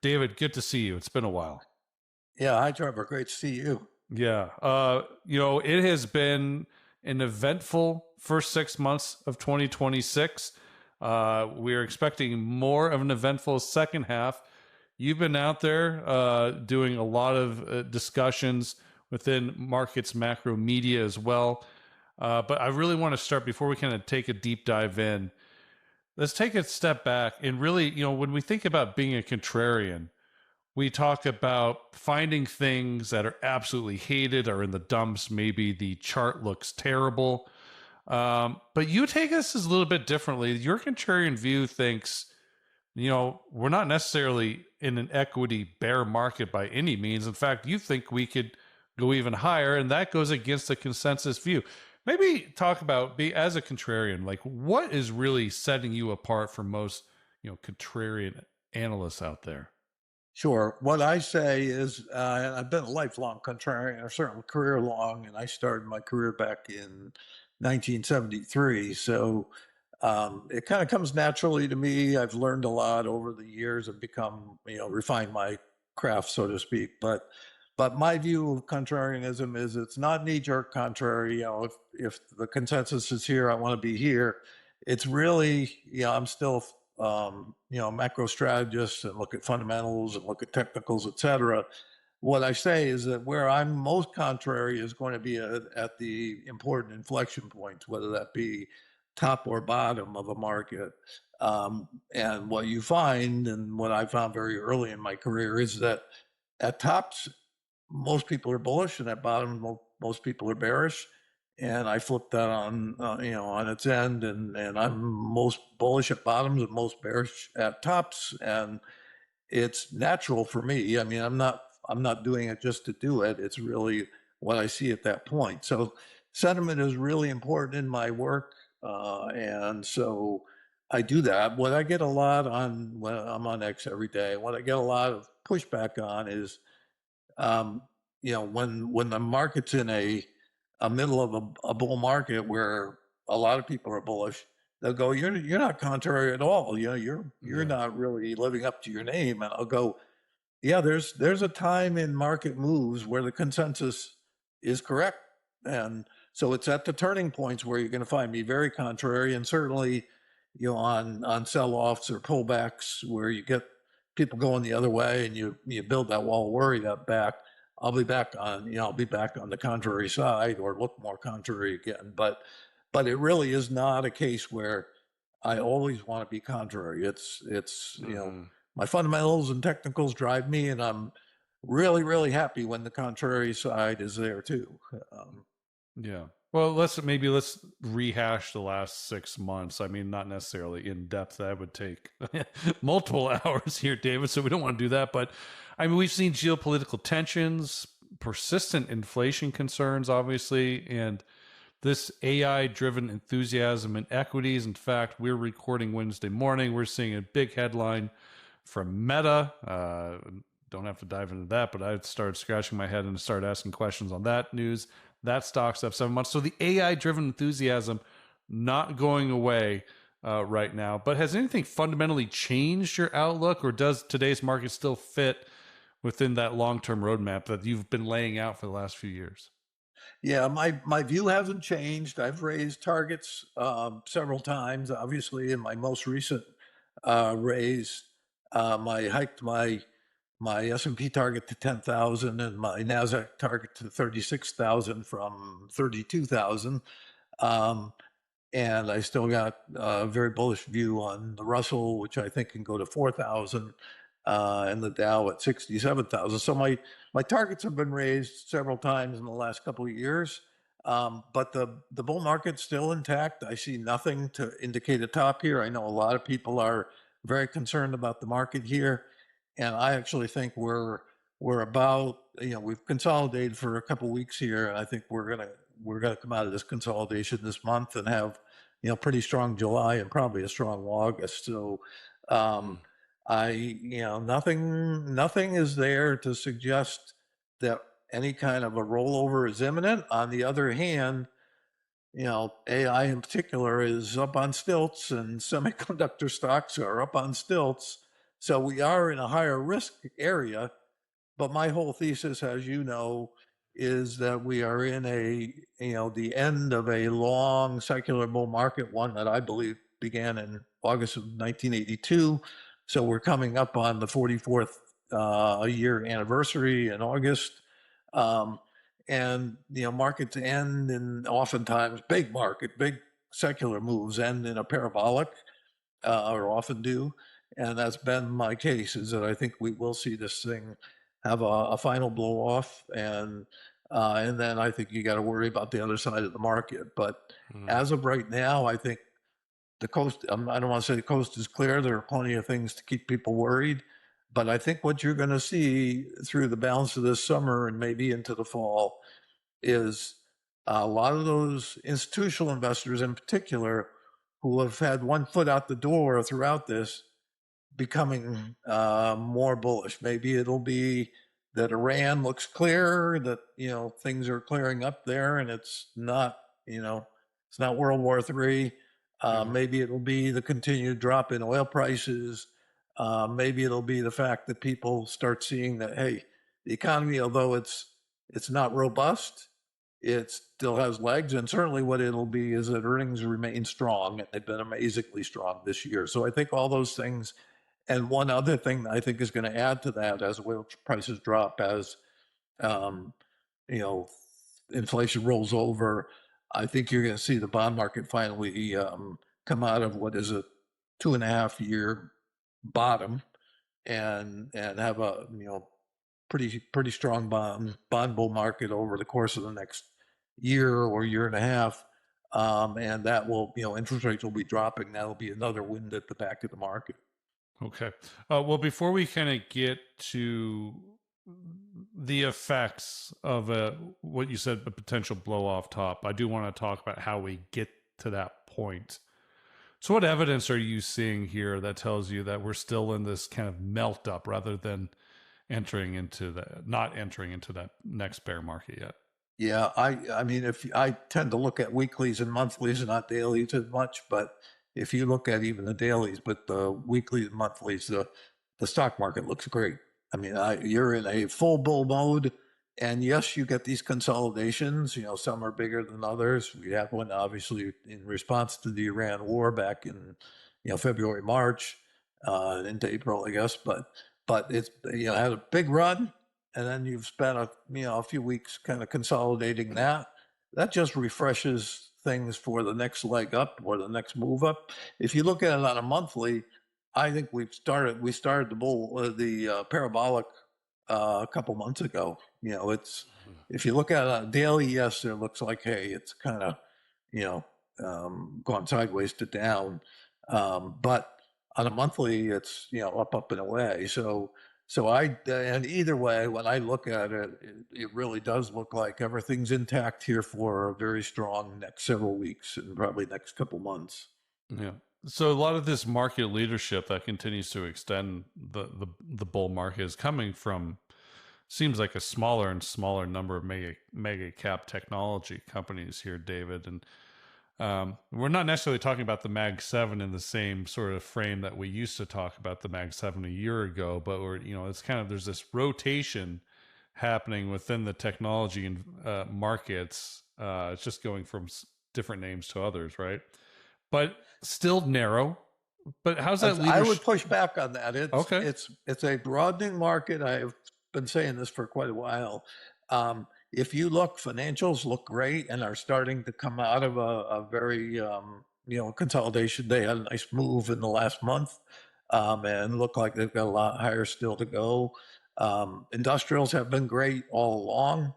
David, good to see you. It's been a while. Yeah, hi Trevor. Great to see you. Yeah. It has been an eventful first 6 months of 2026. We're expecting more of an eventful second half. You've been out there doing a lot of discussions within markets, macro media as well. But I really want to start before we kind of take a deep dive in. Let's take a step back and really, when we think about being a contrarian, we talk about finding things that are absolutely hated or in the dumps. Maybe the chart looks terrible. But you take this as a little bit differently. Your contrarian view thinks, we're not necessarily in an equity bear market by any means. In fact, you think we could go even higher, and that goes against the consensus view. Maybe talk about, be as a contrarian, like what is really setting you apart from most, contrarian analysts out there? Sure. What I say is, I've been a lifelong contrarian, or certainly career long, and I started my career back in 1973. So it kind of comes naturally to me. I've learned a lot over the years and become, refined my craft, so to speak. But my view of contrarianism is it's not knee-jerk contrary. If the consensus is here, I want to be here. It's really, I'm still macro strategist and look at fundamentals and look at technicals, et cetera. What I say is that where I'm most contrary is going to be at the important inflection points, whether that be top or bottom of a market. And what you find, and what I found very early in my career, is that at tops, most people are bullish, and at bottom, most people are bearish. And I flip that on its end, and I'm most bullish at bottoms and most bearish at tops, and it's natural for me. I mean, I'm not doing it just to do it. It's really what I see at that point. So sentiment is really important in my work, and so I do that. What I get a lot on when I'm on X every day, what I get a lot of pushback on is um, when the market's in a middle of a bull market where a lot of people are bullish, they'll go, "You're not contrary at all. You're Yeah. not really living up to your name." And I'll go, "Yeah, there's a time in market moves where the consensus is correct, and so it's at the turning points where you're going to find me very contrary, and certainly, on sell-offs or pullbacks where you get people going the other way and you build that wall of worry up back. I'll be back on the contrary side or look more contrary again. But it really is not a case where I always want to be contrary. It's Mhm. my fundamentals and technicals drive me, and I'm really, really happy when the contrary side is there too. Um, Yeah. Well, let's rehash the last 6 months. I mean, not necessarily in depth. That would take multiple hours here, David. So we don't want to do that. But I mean, we've seen geopolitical tensions, persistent inflation concerns, obviously, and this AI driven enthusiasm in equities. In fact, we're recording Wednesday morning. We're seeing a big headline from Meta. Don't have to dive into that, but I started scratching my head and started asking questions on that news. That stock's up 7 months. So the AI driven enthusiasm not going away right now. But has anything fundamentally changed your outlook, or does today's market still fit within that long term roadmap that you've been laying out for the last few years? yeah, my view hasn't changed. I've raised targets several times. Obviously, in my most recent raise, I hiked my S&P target to 10,000 and my Nasdaq target to 36,000 from 32,000. Um, and I still got a very bullish view on the Russell, which I think can go to 4,000, and the Dow at 67,000. So my targets have been raised several times in the last couple of years, but the bull market's still intact. I see nothing to indicate a top here. I know a lot of people are very concerned about the market here, and I actually think we're about, we've consolidated for a couple of weeks here, and I think we're gonna come out of this consolidation this month and have, pretty strong July and probably a strong August. So um, nothing is there to suggest that any kind of a rollover is imminent. On the other hand, AI in particular is up on stilts, and semiconductor stocks are up on stilts. So we are in a higher risk area, but my whole thesis, as you know, is that we are in the end of a long secular bull market, one that I believe began in August of 1982. So we're coming up on the 44th year anniversary in August. Um, markets end, and oftentimes big secular moves end in a parabolic, or often do. And that's been my case, is that I think we will see this thing have a final blow off. And then I think you got to worry about the other side of the market. But Mm. as of right now, I think the coast, I don't want to say the coast is clear. There are plenty of things to keep people worried. But I think what you're going to see through the balance of this summer and maybe into the fall is a lot of those institutional investors in particular who have had one foot out the door throughout this becoming more bullish. Maybe it'll be that Iran looks clear, that things are clearing up there, and it's not World War III. Yeah. Maybe it'll be the continued drop in oil prices. Maybe it'll be the fact that people start seeing that, hey, the economy, although it's not robust, it still has legs. And certainly what it'll be is that earnings remain strong, and they've been amazingly strong this year. So I think all those things. And one other thing that I think is going to add to that, as oil prices drop, as um, you know, inflation rolls over, I think you're going to see the bond market finally come out of what is a 2.5 year bottom, and have a pretty strong bond bull market over the course of the next year or year and a half. And that will, interest rates will be dropping. That'll be another wind at the back of the market. Okay. Well, before we kind of get to the effects of what you said, a potential blow off top, I do want to talk about how we get to that point. So, what evidence are you seeing here that tells you that we're still in this kind of melt up rather than not entering into that next bear market yet? Yeah, I mean, if I tend to look at weeklies and monthlies and not dailies as much, but if you look at even the dailies, but the weeklies and monthlies, the stock market looks great. I mean, you're in a full bull mode, and yes, you get these consolidations. Some are bigger than others. We had one obviously in response to the Iran war back in February, March, into April, I guess. But it's had a big run, and then you've spent a few weeks kind of consolidating that. That just refreshes things for the next leg up or the next move up. If you look at it on a monthly, I think we started the parabolic a couple months ago. It's if you look at it on a daily, yes, it looks like, hey, it's kind of you know gone sideways to down, but on a monthly, it's up and away. And either way, when I look at it, it really does look like everything's intact here for a very strong next several weeks and probably next couple months. Yeah. So a lot of this market leadership that continues to extend the bull market is coming from, seems like, a smaller and smaller number of mega cap technology companies here, David. And we're not necessarily talking about the Mag 7 in the same sort of frame that we used to talk about the Mag 7 a year ago, but it's kind of, there's this rotation happening within the technology and markets. It's just going from different names to others, right? But still narrow. But how's that I would leadership? push back on that. Okay. It's a broadening market. I have been saying this for quite a while. If you look, financials look great and are starting to come out of a very consolidation. They had a nice move in the last month, and look like they've got a lot higher still to go. Industrials have been great all along.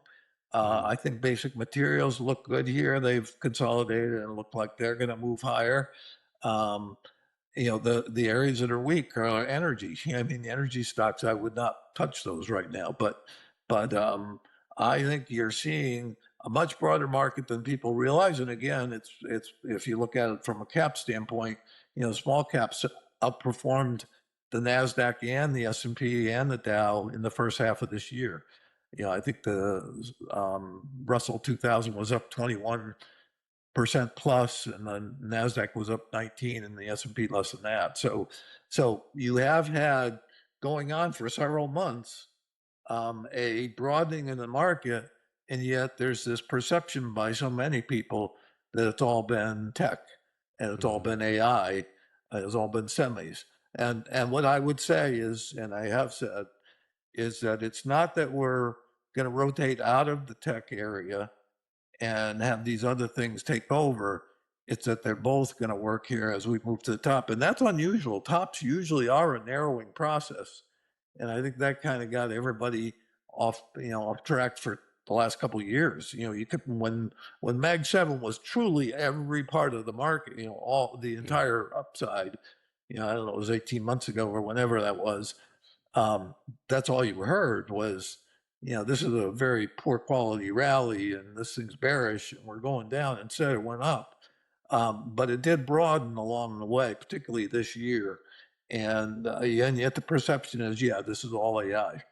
Mm-hmm. I think basic materials look good here. They've consolidated and look like they're going to move higher. Um, the areas that are weak are energy. I mean, the energy stocks, I would not touch those right now. But I think you're seeing a much broader market than people realize. And again, it's if you look at it from a cap standpoint, small caps outperformed the Nasdaq and the S&P and the Dow in the first half of this year. I think the Russell 2000 was up 21% plus, and the Nasdaq was up 19, and the S&P less than that. So you have had going on for several months, a broadening in the market, and yet there's this perception by so many people that it's all been tech and it's all Mhm. been AI, and it's all been semis. And what I would say is, and I have said, is that it's not that we're going to rotate out of the tech area and have these other things take over. It's that they're both going to work here as we move to the top. And that's unusual. Tops usually are a narrowing process. And I think that kind of got everybody off, off track for the last couple of years. You could, when Mag 7 was truly every part of the market, all the Yeah. entire upside, I don't know, it was 18 months ago or whenever that was. um, that's all you heard was, this is a very poor quality rally and this thing's bearish and we're going down. Instead, it went up. But it did broaden along the way, particularly this year. And yet the perception is, yeah, this is all AI.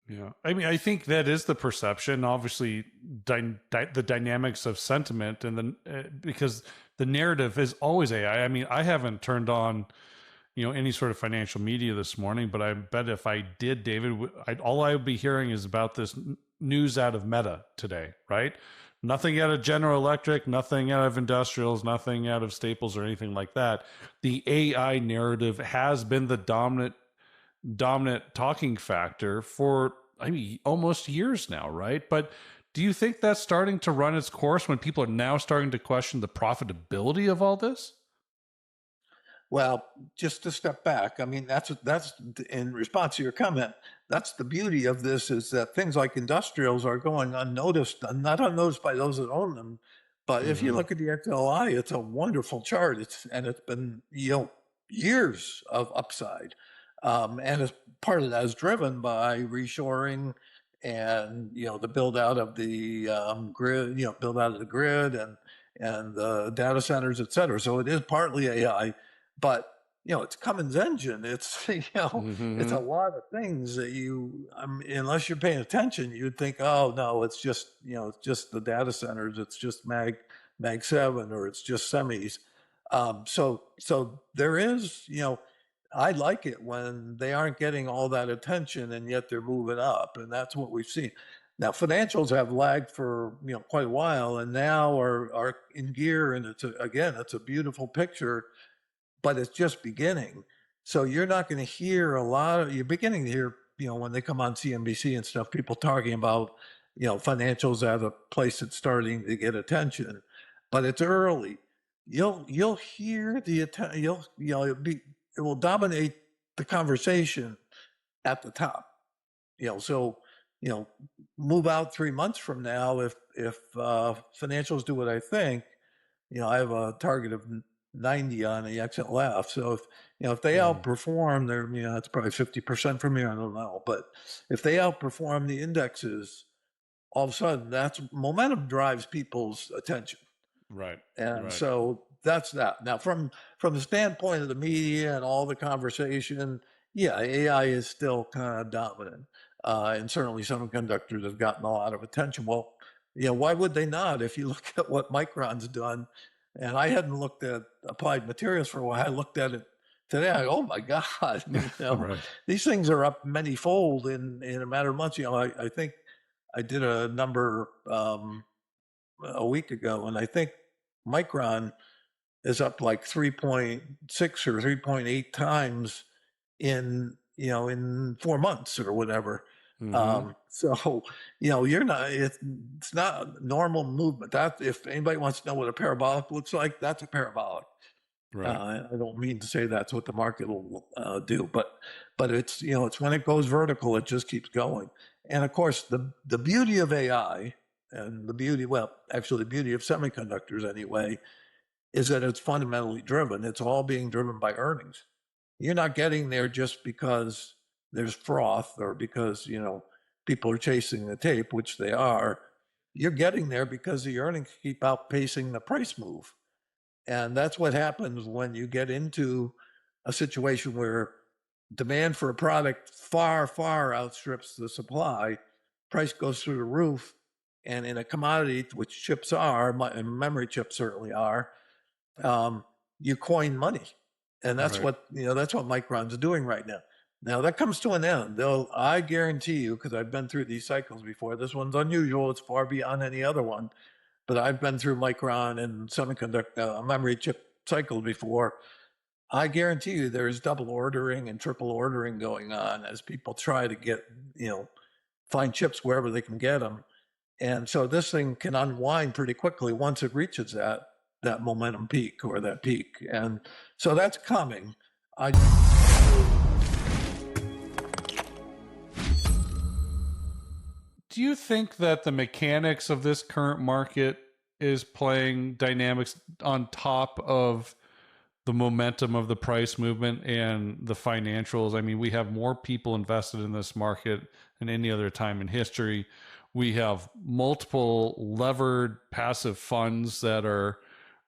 Yeah. I mean, I think that is the perception. Obviously, the dynamics of sentiment and because the narrative is always AI. I mean, I haven't turned on, any sort of financial media this morning, but I bet if I did, David, all I would be hearing is about this news out of Meta today, right? Nothing out of General Electric, nothing out of industrials, nothing out of Staples or anything like that. The AI narrative has been the dominant talking factor for, I mean, almost years now, right? But do you think that's starting to run its course when people are now starting to question the profitability of all this? Well, just to step back, I mean, that's in response to your comment. That's the beauty of this is that things like industrials are going unnoticed, not unnoticed by those that own them. But if you Mm-hmm. look at the XLI, it's a wonderful chart. It's been years of upside, and it's part of that is driven by reshoring and the build out of the grid, build out of the grid and the data centers, et cetera. So it is partly AI, but it's Cummins engine. It's it's a Mm-hmm. lot of things that unless you're paying attention, you'd think, oh no, it's just it's just the data centers, it's just Mag 7, or it's just semis. So there is, I like it when they aren't getting all that attention and yet they're moving up, and that's what we've seen. Now, financials have lagged for quite a while, and now are in gear, and it's a beautiful picture, but it's just beginning. So you're not going to hear a lot of, you're beginning to hear, when they come on CNBC and stuff, people talking about, financials as a place that's starting to get attention, but it's early. You'll hear it will dominate the conversation at the top. So, you know, move out 3 months from now, if financials do what I think, I have a target of 90 on the XLF. So if they Mm. outperform, it's probably 50% from here. I don't know, but if they outperform the indexes, all of a sudden, that's momentum drives people's attention. Right. And Right. so that's that. Now, from the standpoint of the media and all the conversation, yeah, AI is still kind of dominant, and certainly semiconductors have gotten a lot of attention. Well, why would they not? If you look at what Micron's done, and I hadn't looked at Applied Materials for a while, I looked at it today. Oh my God, Right. these things are up many fold in a matter of months. I think I did a number a week ago, and I think Micron is up like 3.6 or 3.8 times in 4 months or whatever. Mm-hmm. So you're not it's not normal movement. That if anybody wants to know what a parabolic looks like, that's a parabolic. Right. I don't mean to say that's what the market will do, but it's it's when it goes vertical, it just keeps going. And of course, the beauty of AI and the beauty, well, actually, the beauty of semiconductors anyway, is that it's fundamentally driven. It's all being driven by earnings. You're not getting there just because there's froth or because people are chasing the tape, which they are. You're getting there because the earnings keep outpacing the price move. And that's what happens when you get into a situation where demand for a product far, far outstrips the supply, price goes through the roof. And in a commodity, which chips are, and memory chips certainly are, um, you coin money. And that's Right. what Micron's doing right now. Now that comes to an end. I guarantee you, because I've been through these cycles before. This one's unusual. It's far beyond any other one, but I've been through micron and semiconductor memory chip cycles before. I guarantee you there's double ordering and triple ordering going on as people try to get, find chips wherever they can get them. And so this thing can unwind pretty quickly once it reaches that momentum peak or that peak. And so that's coming. I Do you think that the mechanics of this current market is playing dynamics on top of the momentum of the price movement and the financials? I mean, we have more people invested in this market than any other time in history. We have multiple levered passive funds that are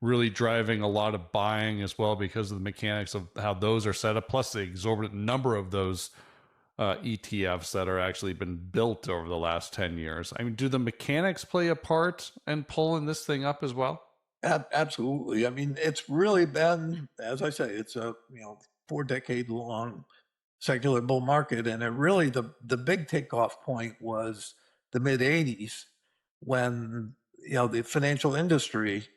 really driving a lot of buying as well because of the mechanics of how those are set up, plus the exorbitant number of those ETFs that are actually been built over the last 10 years. I mean, do the mechanics play a part in pulling this thing up as well? Absolutely. I mean, it's really been, as I say, it's a 4 decade long secular bull market, and it really the big takeoff point was the mid '80s when the financial industry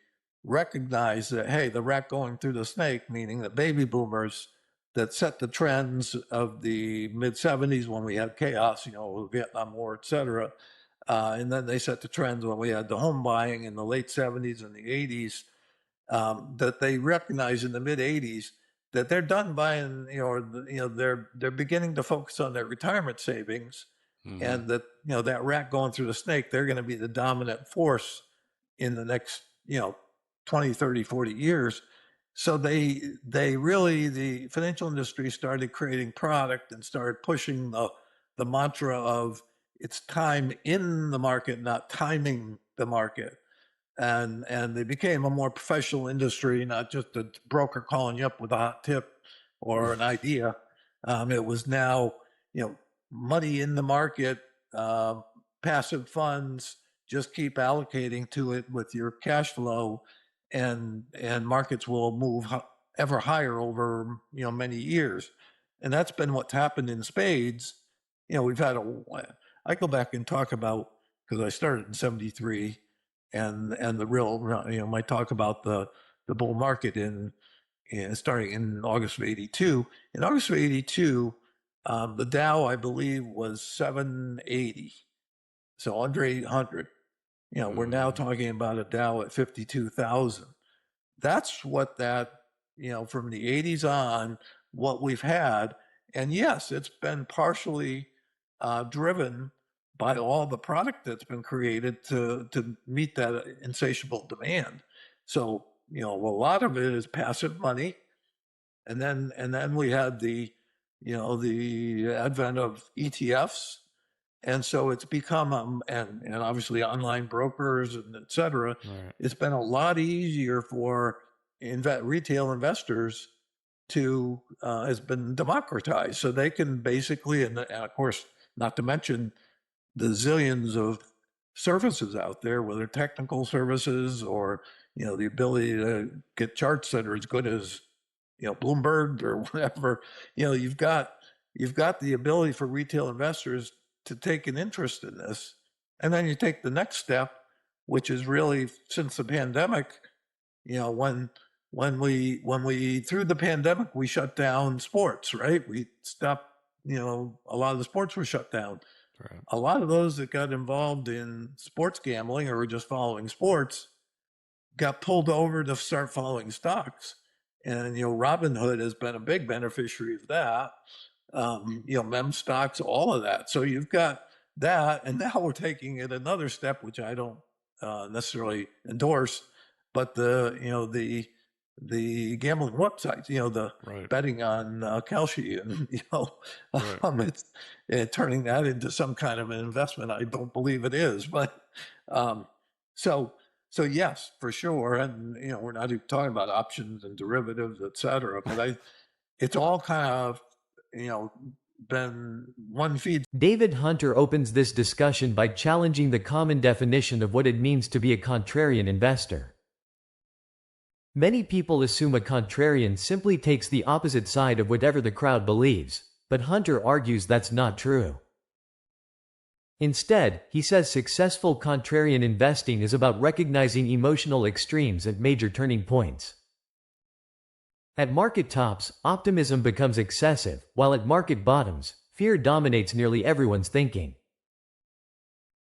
recognized that, hey, the rat going through the snake, meaning the baby boomers that set the trends of the mid '70s when we had chaos, the Vietnam War, et cetera. And then they set the trends when we had the home buying in the late '70s and the '80s. That they recognized in the mid '80s that they're done buying, they're beginning to focus on their retirement savings, Mm-hmm. and that that rat going through the snake, they're going to be the dominant force in the next 20, 30, 40 years. So they really, the financial industry started creating product and started pushing the mantra of it's time in the market, not timing the market. And they became a more professional industry, not just a broker calling you up with a hot tip or an idea. It was now, money in the market, passive funds, just keep allocating to it with your cash flow, and markets will move ever higher over many years. And that's been what's happened in spades. We've had I go back and talk about, because I started in '73, and the real, might talk about the bull market in starting in August of '82. In August of '82, the Dow, I believe, was 780, so under 800. We're now Mm-hmm. talking about a Dow at 52,000. That's what that, from the '80s on, what we've had. And yes, it's been partially driven by all the product that's been created to meet that insatiable demand. So, a lot of it is passive money. And then we had the advent of ETFs. And so it's become, and obviously online brokers and et cetera, Right. it's been a lot easier for retail investors to, has been democratized. So they can basically, and of course, not to mention the zillions of services out there, whether technical services or, the ability to get charts that are as good as, Bloomberg or whatever. You've got the ability for retail investors to take an interest in this. And then you take the next step, which is really since the pandemic, when we through the pandemic, we shut down sports, right? We stopped, a lot of the sports were shut down. Right. A lot of those that got involved in sports gambling or were just following sports got pulled over to start following stocks. And, Robinhood has been a big beneficiary of that. Mem stocks, all of that. So you've got that. And now we're taking it another step, which I don't necessarily endorse, but the gambling websites, the Right. betting on Kalshi, and Right. it's turning that into some kind of an investment. I don't believe it is, but um, so so yes, for sure. And we're not even talking about options and derivatives, et cetera. But it's all kind of you know been one feeds. David Hunter opens this discussion by challenging the common definition of what it means to be a contrarian investor. Many people assume a contrarian simply takes the opposite side of whatever the crowd believes. but Hunter argues that's not true. Instead, he says successful contrarian investing is about recognizing emotional extremes at major turning points. At market tops, optimism becomes excessive, while at market bottoms, fear dominates nearly everyone's thinking.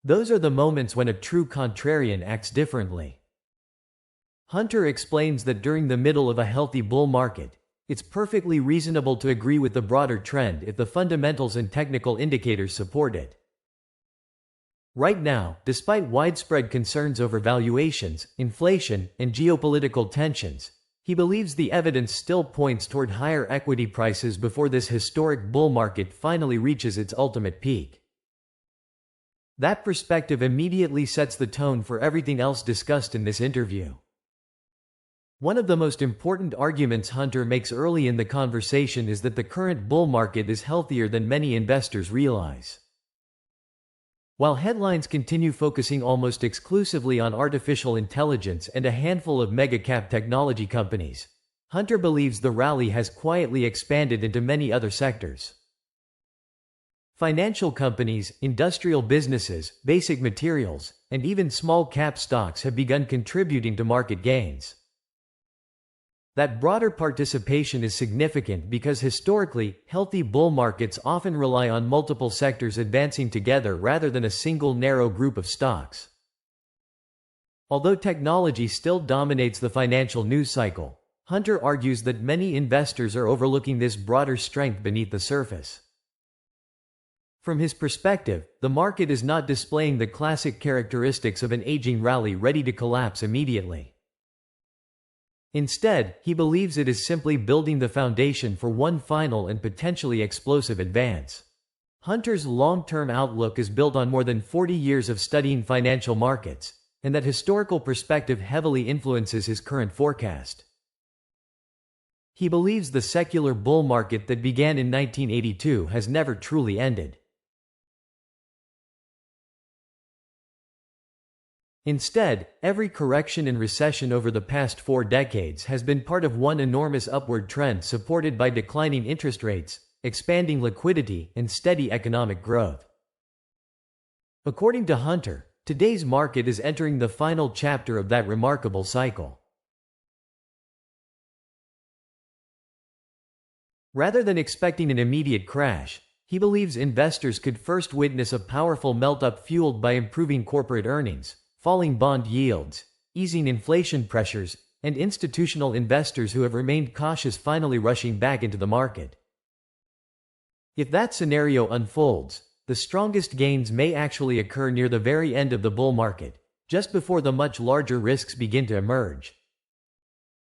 Those are the moments when a true contrarian acts differently. Hunter explains that during the middle of a healthy bull market, it's perfectly reasonable to agree with the broader trend if the fundamentals and technical indicators support it. Right now, despite widespread concerns over valuations, inflation, and geopolitical tensions, he believes the evidence still points toward higher equity prices before this historic bull market finally reaches its ultimate peak. That perspective immediately sets the tone for everything else discussed in this interview. One of the most important arguments Hunter makes early in the conversation is that the current bull market is healthier than many investors realize. While headlines continue focusing almost exclusively on artificial intelligence and a handful of mega-cap technology companies, Hunter believes the rally has quietly expanded into many other sectors. Financial companies, industrial businesses, basic materials, and even small-cap stocks have begun contributing to market gains. That broader participation is significant because historically, healthy bull markets often rely on multiple sectors advancing together rather than a single narrow group of stocks. Although technology still dominates the financial news cycle, Hunter argues that many investors are overlooking this broader strength beneath the surface. From his perspective, the market is not displaying the classic characteristics of an aging rally ready to collapse immediately. Instead, he believes it is simply building the foundation for one final and potentially explosive advance. Hunter's long-term outlook is built on more than 40 years of studying financial markets, and that historical perspective heavily influences his current forecast. He believes the secular bull market that began in 1982 has never truly ended. Instead, every correction and recession over the past 4 decades has been part of one enormous upward trend supported by declining interest rates, expanding liquidity, and steady economic growth. According to Hunter, today's market is entering the final chapter of that remarkable cycle. Rather than expecting an immediate crash, he believes investors could first witness a powerful melt-up fueled by improving corporate earnings, falling bond yields, easing inflation pressures, and institutional investors who have remained cautious finally rushing back into the market. If that scenario unfolds, the strongest gains may actually occur near the very end of the bull market, just before the much larger risks begin to emerge.